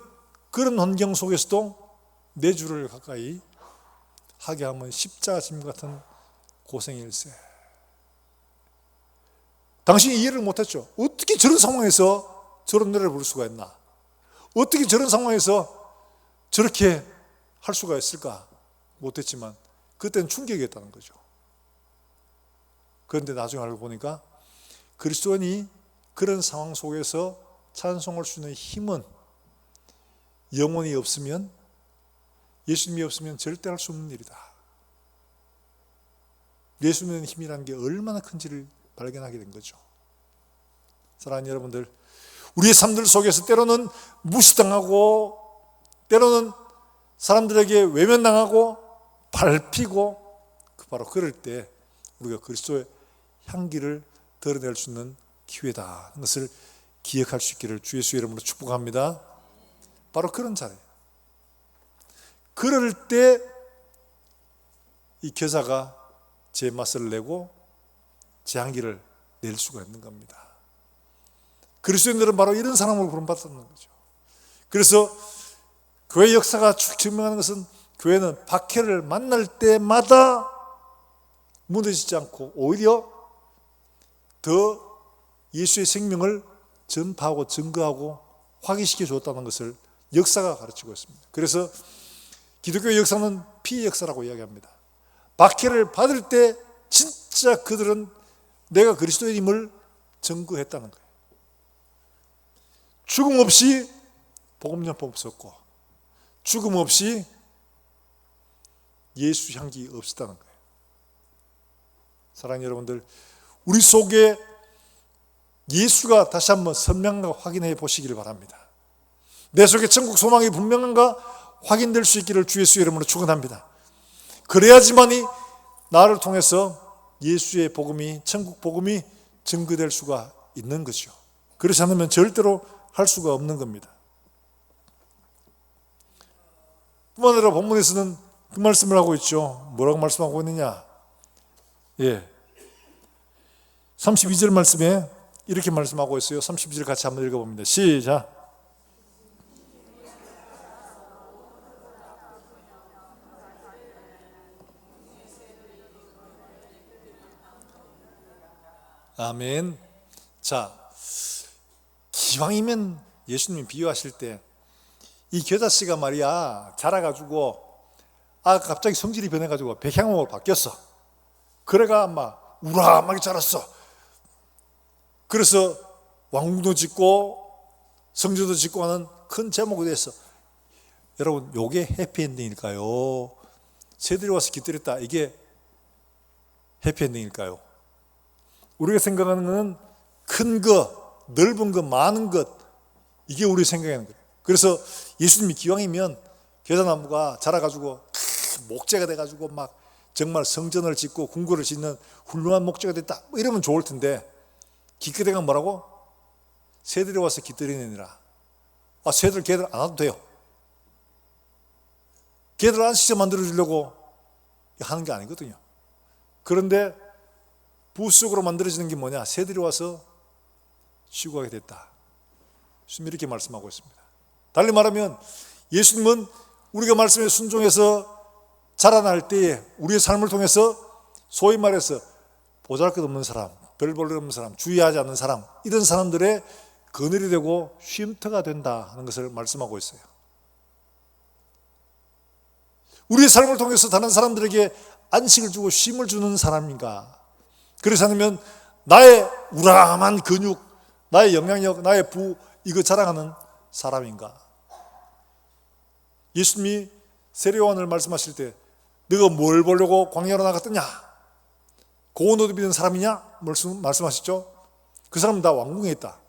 그런 환경 속에서도 내 주를 가까이 하게 하면 십자가 짐 같은 고생일세. 당신이 이해를 못했죠. 어떻게 저런 상황에서 저런 노래를 부를 수가 있나? 어떻게 저런 상황에서 저렇게 할 수가 있을까? 못했지만 그때는 충격이었다는 거죠. 그런데 나중에 알고 보니까 그리스도인이 그런 상황 속에서 찬송할 수 있는 힘은 영혼이 없으면 예수님이 없으면 절대 할 수 없는 일이다. 예수님의 힘이라는 게 얼마나 큰지를 발견하게 된 거죠. 사랑하는 여러분들, 우리의 삶들 속에서 때로는 무시당하고 때로는 사람들에게 외면당하고 밟히고 바로 그럴 때 우리가 그리스도의 향기를 드러낼 수 있는 기회다 하는 것을 기억할 수 있기를 주 예수의 이름으로 축복합니다. 바로 그런 자리예요. 그럴 때 이 겨자가 제 맛을 내고 제 향기를 낼 수가 있는 겁니다. 그리스도인들은 바로 이런 사람으로 부름받았는 거죠. 그래서 교회 역사가 쭉 증명하는 것은 교회는 박해를 만날 때마다 무너지지 않고 오히려 더 예수의 생명을 전파하고 증거하고 확인시켜 주었다는 것을 역사가 가르치고 있습니다. 그래서 기독교 역사는 피의 역사라고 이야기합니다. 박해를 받을 때 진짜 그들은 내가 그리스도인임을 증거했다는 거예요. 죽음 없이 복음 전파 없었고 죽음 없이 예수 향기 없었다는 거예요. 사랑하는 여러분들, 우리 속에 예수가 다시 한번 선명하게 확인해 보시기를 바랍니다. 내 속에 천국 소망이 분명한가 확인될 수 있기를 주 예수의 이름으로 축원합니다. 그래야지만이 나를 통해서 예수의 복음이, 천국 복음이 증거될 수가 있는 거죠. 그렇지 않으면 절대로 할 수가 없는 겁니다. 뿐만 아니라 본문에서는 그 말씀을 하고 있죠. 뭐라고 말씀하고 있느냐? 32절 말씀에 이렇게 말씀하고 있어요. 32절 같이 한번 읽어봅니다. 시작. 아멘. 자, 기왕이면 예수님이 비유하실 때 이 겨자씨가 말이야 자라가지고 갑자기 성질이 변해가지고 백향목으로 바뀌었어. 그래가 막 우람하게 자랐어. 그래서 왕궁도 짓고 성전도 짓고 하는 큰 제목이 됐어. 여러분, 요게 해피엔딩일까요? 새들이 와서 깃들였다, 이게 해피엔딩일까요? 우리가 생각하는 것은 큰 것, 넓은 것, 많은 것, 이게 우리 생각하는 거예요. 그래서 예수님이 기왕이면 겨자나무가 자라가지고 목재가 돼가지고 막 정말 성전을 짓고 궁궐을 짓는 훌륭한 목재가 됐다, 뭐 이러면 좋을 텐데 기껏해가 뭐라고? 새들이 와서 깃들이느니라. 새들 걔들 안 와도 돼요. 걔들 안식처 만들어주려고 하는 게 아니거든요. 그런데 부속으로 만들어지는 게 뭐냐? 새들이 와서 쉬고 가게 됐다. 예수님이 이렇게 말씀하고 있습니다. 달리 말하면 예수님은 우리가 말씀에 순종해서 자라날 때에 우리의 삶을 통해서 소위 말해서 보잘것없는 사람, 별 볼 일 없는 사람, 주의하지 않는 사람, 이런 사람들의 그늘이 되고 쉼터가 된다 하는 것을 말씀하고 있어요. 우리의 삶을 통해서 다른 사람들에게 안식을 주고 쉼을 주는 사람인가? 그렇지 않으면 나의 우람한 근육, 나의 영향력, 나의 부, 이거 자랑하는 사람인가? 예수님이 세례요한을 말씀하실 때 너가 뭘 보려고 광야로 나갔더냐? 고운 옷 입는 사람이냐? 말씀하셨죠? 그 사람은 다 왕궁에 있다.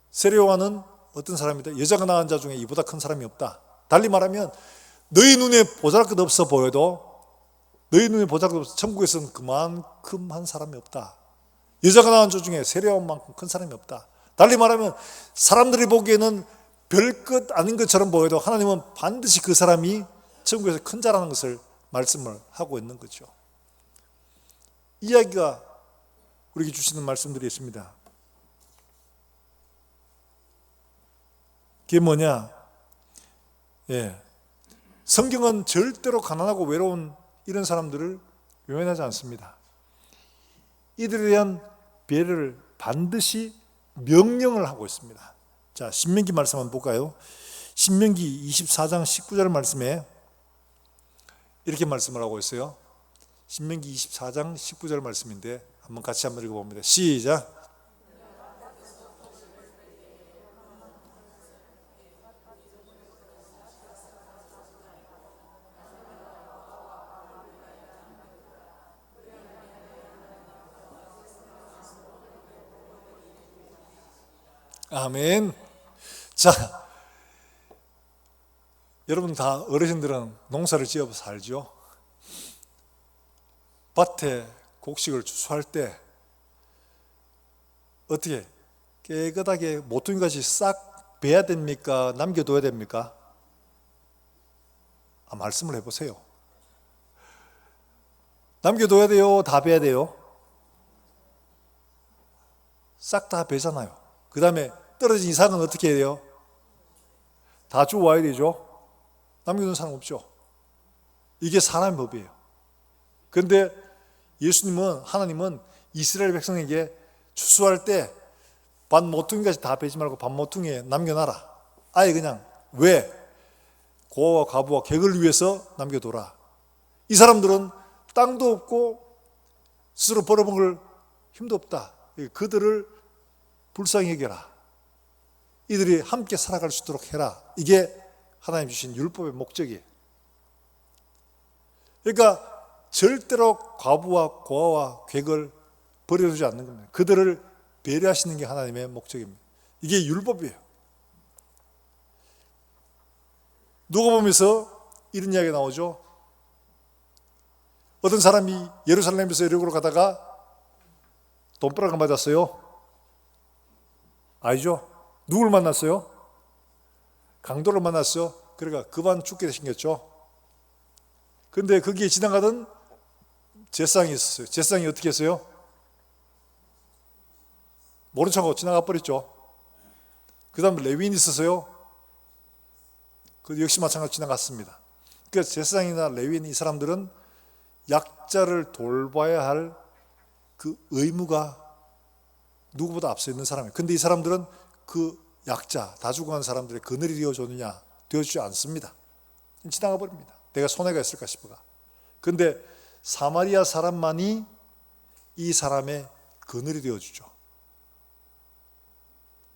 세례요한은 어떤 사람이다? 여자가 낳은 자 중에 이보다 큰 사람이 없다. 달리 말하면 너희 눈에 보잘것없어 보여도 너희 눈에 보잘것없어, 천국에서는 그만큼 한 사람이 없다. 여자가 낳은 자 중에 세례요한만큼 큰 사람이 없다. 달리 말하면 사람들이 보기에는 별것 아닌 것처럼 보여도 하나님은 반드시 그 사람이 천국에서 큰 자라는 것을 말씀을 하고 있는 거죠. 이야기가 우리에게 주시는 말씀들이 있습니다. 그게 뭐냐? 성경은 절대로 가난하고 외로운 이런 사람들을 외면하지 않습니다. 이들에 대한 배려를 반드시 명령을 하고 있습니다. 자, 신명기 말씀 한번 볼까요? 신명기 24장 19절 말씀에 이렇게 말씀을 하고 있어요. 신명기 24장 19절 말씀인데 한번 같이 한번 읽어봅니다. 시작. 아멘. 자, 여러분 다 어르신들은 농사를 지어 살죠. 밭에 곡식을 추수할 때 어떻게 깨끗하게 모퉁이같이 싹 베야 됩니까? 남겨둬야 됩니까? 말씀을 해보세요. 남겨둬야 돼요? 다 베야 돼요? 싹 다 베잖아요. 그 다음에 떨어진 이삭은 어떻게 해야 돼요? 다 주워와야 되죠. 남겨둔 사람 없죠. 이게 사람의 법이에요. 그런데 예수님은, 하나님은 이스라엘 백성에게 추수할 때 반 모퉁이까지 다 베지 말고 반 모퉁이에 남겨놔라. 아예 그냥. 왜? 고아와 과부와 객을 위해서 남겨둬라. 이 사람들은 땅도 없고 스스로 벌어먹을 힘도 없다. 그들을 불쌍히 여겨라. 이들이 함께 살아갈 수 있도록 해라. 이게 하나님 주신 율법의 목적이에요. 그러니까 절대로 과부와 고아와 객을 버려두지 않는 겁니다. 그들을 배려하시는 게 하나님의 목적입니다. 이게 율법이에요. 누가복음에서 이런 이야기가 나오죠. 어떤 사람이 예루살렘에서 여리고로 가다가 돈벼락을 맞았어요. 아니죠? 누굴 만났어요? 강도를 만났어요. 그러니까 그만 죽게 생겼죠. 그런데 거기에 지나가던 제사장이 있었어요. 제사장이 어떻게 했어요? 모른 척하고 지나가 버렸죠. 그 다음에 레위인이 있었어요. 그 역시 마찬가지로 지나갔습니다. 그러니까 제사장이나 레위인 이 사람들은 약자를 돌봐야 할 그 의무가 누구보다 앞서 있는 사람이에요. 근데 이 사람들은 그 약자, 다 죽어간 사람들의 그늘이 되어줬느냐? 되어주지 않습니다. 지나가 버립니다. 내가 손해가 있을까 싶어가. 그런데 사마리아 사람만이 이 사람의 그늘이 되어주죠.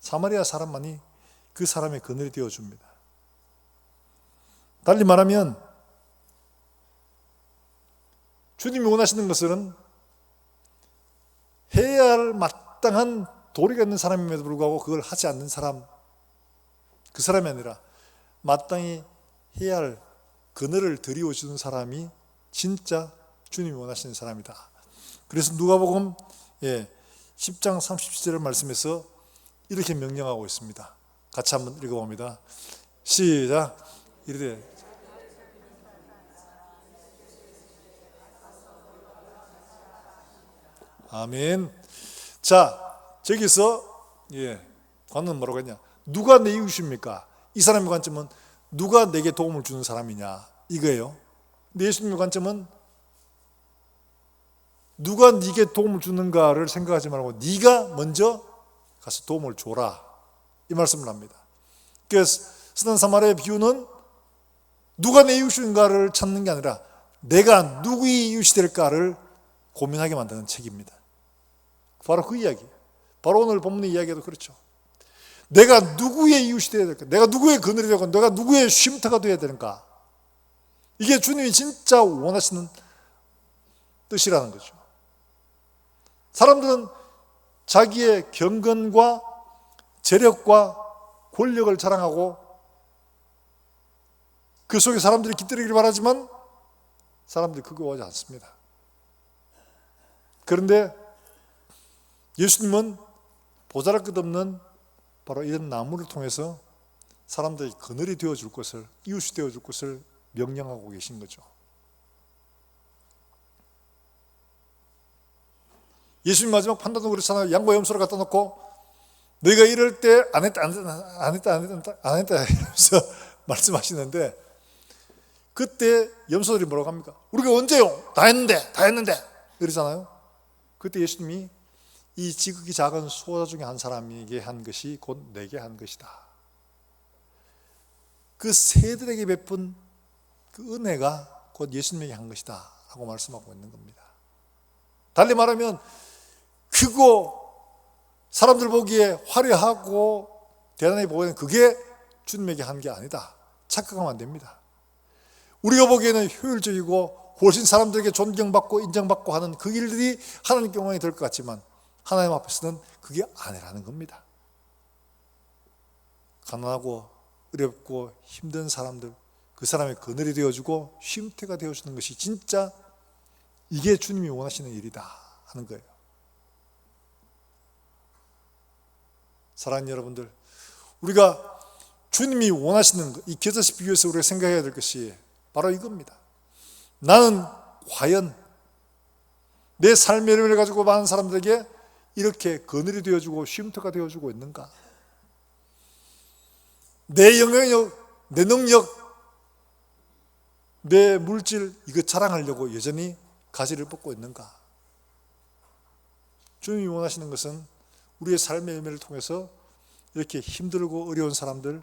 사마리아 사람만이 그 사람의 그늘이 되어줍니다. 달리 말하면 주님이 원하시는 것은 해야 할 마땅한 도리가 있는 사람임에도 불구하고 그걸 하지 않는 사람, 그 사람이 아니라 마땅히 해야 할 그늘을 들이워주는 사람이 진짜 주님이 원하시는 사람이다. 그래서 누가복음 10장 37절 말씀에서 이렇게 명령하고 있습니다. 같이 한번 읽어봅니다. 시작. 이르되 아멘. 자, 저기서 관은 뭐라고 했냐? 누가 내 이웃입니까? 이 사람의 관점은 누가 내게 도움을 주는 사람이냐 이거예요. 근데 예수님의 관점은 누가 네게 도움을 주는가를 생각하지 말고 네가 먼저 가서 도움을 줘라 이 말씀을 합니다. 그래서 선한 사마리아의 비유는 누가 내 이웃인가를 찾는 게 아니라 내가 누구의 이웃이 될까를 고민하게 만드는 책입니다. 바로 그 이야기예요. 바로 오늘 본문의 이야기도 그렇죠. 내가 누구의 이웃이 되어야 될까? 내가 누구의 그늘이 되고 내가 누구의 쉼터가 되어야 되는가? 이게 주님이 진짜 원하시는 뜻이라는 거죠. 사람들은 자기의 경건과 재력과 권력을 자랑하고 그 속에 사람들이 깃들이기를 바라지만 사람들이 그거 하지 않습니다. 그런데 예수님은 보잘것없는 바로 이런 나무를 통해서 사람들이 그늘이 되어줄 것을, 이웃이 되어줄 것을 명령하고 계신 거죠. 예수님 마지막 판단도 그렇잖아요. 양과 염소를 갖다 놓고 너희가 이럴 때 안 했다 이러면서 말씀하시는데 그때 염소들이 뭐라고 합니까? 우리가 언제요? 다 했는데 그러잖아요. 그때 예수님이 이 지극히 작은 수호자 중에 한 사람에게 한 것이 곧 내게 한 것이다. 그 새들에게 베푼 그 은혜가 곧 예수님에게 한 것이다 라고 말씀하고 있는 겁니다. 달리 말하면 크고 사람들 보기에 화려하고 대단히 보이는 그게 주님에게 한 게 아니다. 착각하면 안 됩니다. 우리가 보기에는 효율적이고 훨씬 사람들에게 존경받고 인정받고 하는 그 일들이 하나님께 영광이 될 것 같지만 하나님 앞에서는 그게 아니라는 겁니다. 가난하고 어렵고 힘든 사람들, 그 사람의 그늘이 되어주고 쉼터가 되어주는 것이 진짜 이게 주님이 원하시는 일이다 하는 거예요. 사랑하는 여러분들, 우리가 주님이 원하시는 것, 이 겨자씨 비유에서 우리가 생각해야 될 것이 바로 이겁니다. 나는 과연 내 삶의 의미를 가지고 많은 사람들에게 이렇게 그늘이 되어주고 쉼터가 되어주고 있는가? 내 영향력, 내 능력, 내 물질 이거 자랑하려고 여전히 가지를 뻗고 있는가? 주님이 원하시는 것은 우리의 삶의 의미를 통해서 이렇게 힘들고 어려운 사람들,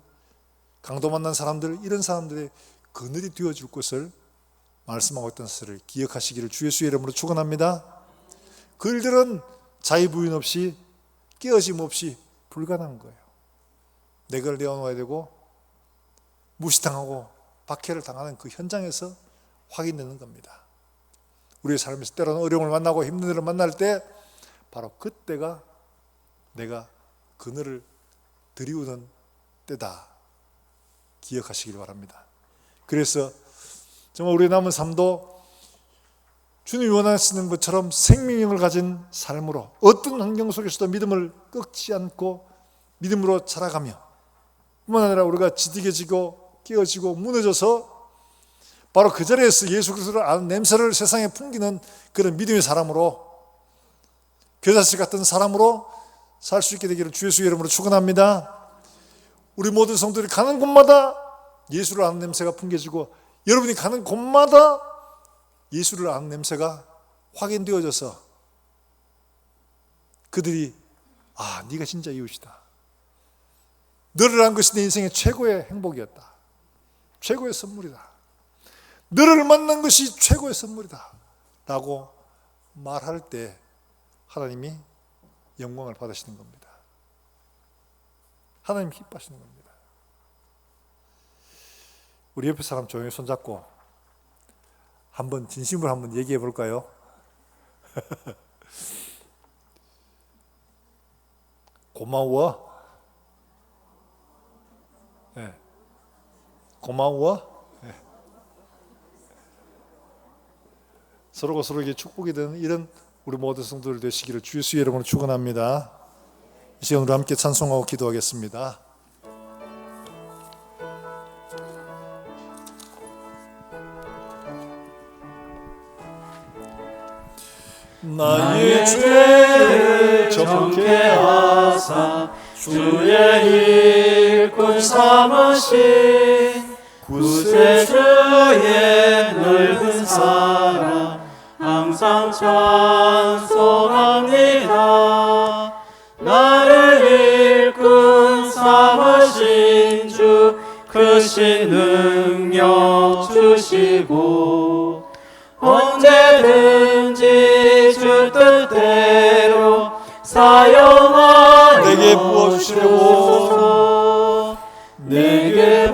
강도 만난 사람들, 이런 사람들의 그늘이 되어줄 것을 말씀하고 있던 것을 기억하시기를 주 예수의 이름으로 축원합니다. 그 일들은 자유부인 없이 깨어짐 없이 불가능한 거예요. 내걸 내어놓아야 되고 무시당하고 박해를 당하는 그 현장에서 확인되는 겁니다. 우리의 삶에서 때로는 어려움을 만나고 힘든 일을 만날 때 바로 그때가 내가 그늘을 들이우는 때다 기억하시길 바랍니다. 그래서 정말 우리의 남은 삶도 주님이 원하시는 것처럼 생명력을 가진 삶으로 어떤 환경 속에서도 믿음을 꺾지 않고 믿음으로 자라가며 뿐만 아니라 우리가 지득해지고 깨어지고 무너져서 바로 그 자리에서 예수 그리스도를 아는 냄새를 세상에 풍기는 그런 믿음의 사람으로, 겨자씨 같은 사람으로 살 수 있게 되기를 주 예수의 이름으로 축원합니다. 우리 모든 성도들이 가는 곳마다 예수를 아는 냄새가 풍겨지고 여러분이 가는 곳마다 예수를 아는 냄새가 확인되어져서 그들이 네가 진짜 이웃이다. 너를 안 것이 내 인생의 최고의 행복이었다. 최고의 선물이다. 너를 만난 것이 최고의 선물이다 라고 말할 때 하나님이 영광을 받으시는 겁니다. 하나님 기뻐하시는 겁니다. 우리 옆에 사람 조용히 손잡고 한번 진심으로 한번 얘기해 볼까요? 고마워. 네. 고마워. 네. 서로가 서로에게 축복이 되는 이런 우리 모든 성도들 되시기를 주 예수의 이름으로 축원합니다. 이 시간 우리 함께 찬송하고 기도하겠습니다. 나의 죄를 정케 하사 주의 일꾼 삼으신 구세주의 넓은 사랑 항상 찬송합니다. 나를 일꾼 삼으신 주 크신 능력 주시고 언제든지 주 뜻대로 사용하여 내게 부어주시려고 내게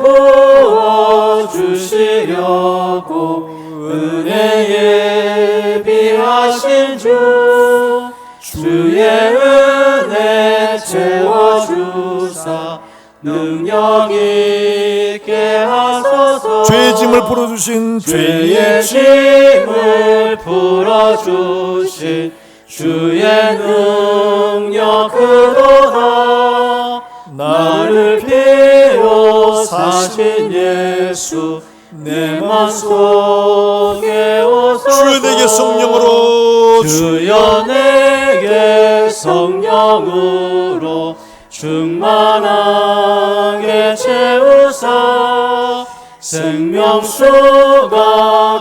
부어주시려고 은혜 예비하신 주 주의 은혜 채워주사 능력 있게 하소서. 죄의 짐을 풀어주신 죄의 짐을 풀어주신 주의 능력 그도다. 나를 피로 사신 예수 내 맘속에 오소서. 주여 내게 성령으로 주여 내게 성령으로 충만하게 채우사 생명수가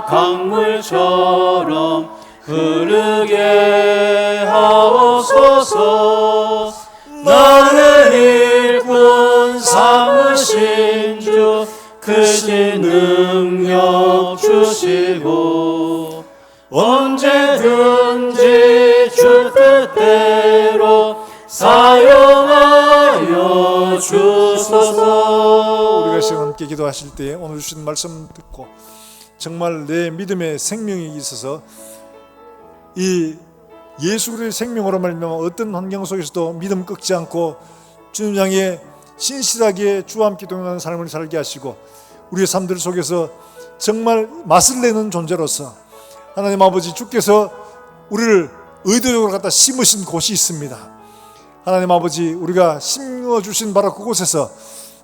강물처럼 흐르게 하옵소서. 나는 일꾼 삼으신 주 크신 능력 주시고 언제든지 주 뜻대로 사용하여 주소서. 우리가 시간 함께 기도하실 때 오늘 주신 말씀 듣고 정말 내 믿음의 생명이 있어서 이 예수 그리스도의 생명으로 말미암아 어떤 환경 속에서도 믿음 꺾지 않고 주님 향해 신실하게 주와 함께 동행하는 삶을 살게 하시고 우리의 삶들 속에서 정말 맛을 내는 존재로서 하나님 아버지 주께서 우리를 의도적으로 갖다 심으신 곳이 있습니다. 하나님 아버지 우리가 심어주신 바로 그곳에서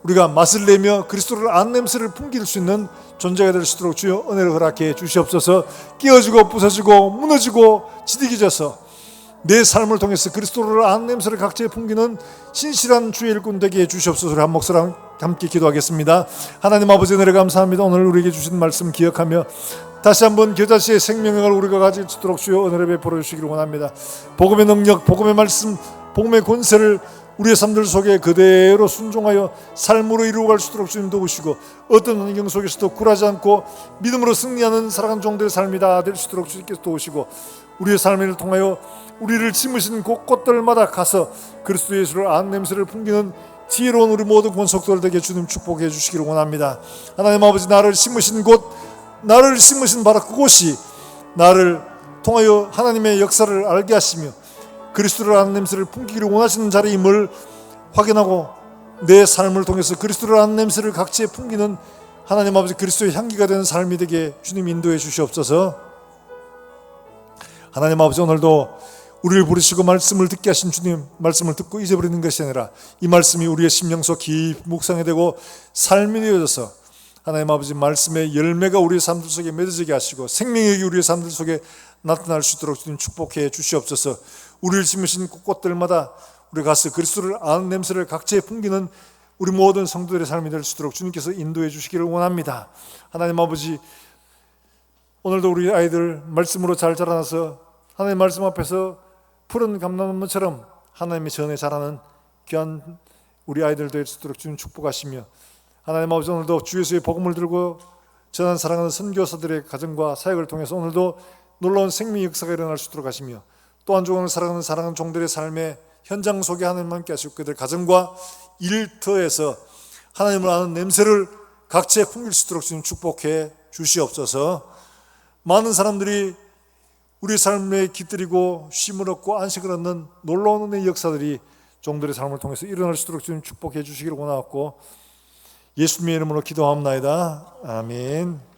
우리가 맛을 내며 그리스도를 아는 냄새를 풍길 수 있는 존재가 될 수 있도록 주여 은혜를 허락해 주시옵소서. 깨어지고 부서지고 무너지고 지득이져서 내 삶을 통해서 그리스도를 아는 냄새를 각지에 풍기는 신실한 주의 일꾼 되게 해 주시옵소서. 한 목소리 함께 기도하겠습니다. 하나님 아버지 은혜를 감사합니다. 오늘 우리에게 주신 말씀 기억하며 다시 한번 겨자씨의 생명력을 우리가 가질 수 있도록 주여 은혜를 베풀어 주시기를 원합니다. 복음의 능력, 복음의 말씀, 복음의 권세를 우리의 삶들 속에 그대로 순종하여 삶으로 이루어갈 수 있도록 주님 도우시고 어떤 환경 속에서도 굴하지 않고 믿음으로 승리하는 살아가는 종들의 삶이 다 될 수 있도록 주님께서 도우시고 우리의 삶을 통하여 우리를 심으신 곳곳들마다 가서 그리스도 예수를 아는 냄새를 풍기는 지혜로운 우리 모든 권속들 되게 주님 축복해 주시기를 원합니다. 하나님 아버지 나를 심으신 곳, 나를 심으신 바로 그곳이 나를 통하여 하나님의 역사를 알게 하시며 그리스도를 아는 냄새를 풍기기를 원하시는 자리임을 확인하고 내 삶을 통해서 그리스도를 아는 냄새를 각지에 풍기는 하나님 아버지 그리스도의 향기가 되는 삶이 되게 주님 인도해 주시옵소서. 하나님 아버지 오늘도 우리를 부르시고 말씀을 듣게 하신 주님 말씀을 듣고 잊어버리는 것이 아니라 이 말씀이 우리의 심령 속 깊이 묵상이 되고 삶이 되어져서 하나님 아버지 말씀의 열매가 우리의 삶들 속에 맺어지게 하시고 생명력이 우리의 삶들 속에 나타날 수 있도록 주님 축복해 주시옵소서. 우리를 심으신 곳곳들마다 우리 가서 그리스도를 아는 냄새를 각지에 풍기는 우리 모든 성도들의 삶이 될 수 있도록 주님께서 인도해 주시기를 원합니다. 하나님 아버지 오늘도 우리 아이들 말씀으로 잘 자라나서 하나님 말씀 앞에서 푸른 감람나무처럼 하나님의 전에 자라는 귀한 우리 아이들 될 수 있도록 주님 축복하시며 하나님 아버지 오늘도 주 예수의 복음을 들고 전한 사랑하는 선교사들의 가정과 사역을 통해서 오늘도 놀라운 생명 역사가 일어날 수 있도록 하시며 또 한 주간을 살아가는 사랑하는 종들의 삶의 현장 속에 하나님 함께 하시고 그들 가정과 일터에서 하나님을 아는 냄새를 각지에 풍길 수 있도록 주님 축복해 주시옵소서. 많은 사람들이 우리 삶에 깃들이고 쉼을 얻고 안식을 얻는 놀라운 은혜의 역사들이 종들의 삶을 통해서 일어날 수 있도록 주님 축복해 주시기를 원하옵고 예수님의 이름으로 기도합나이다. 아멘.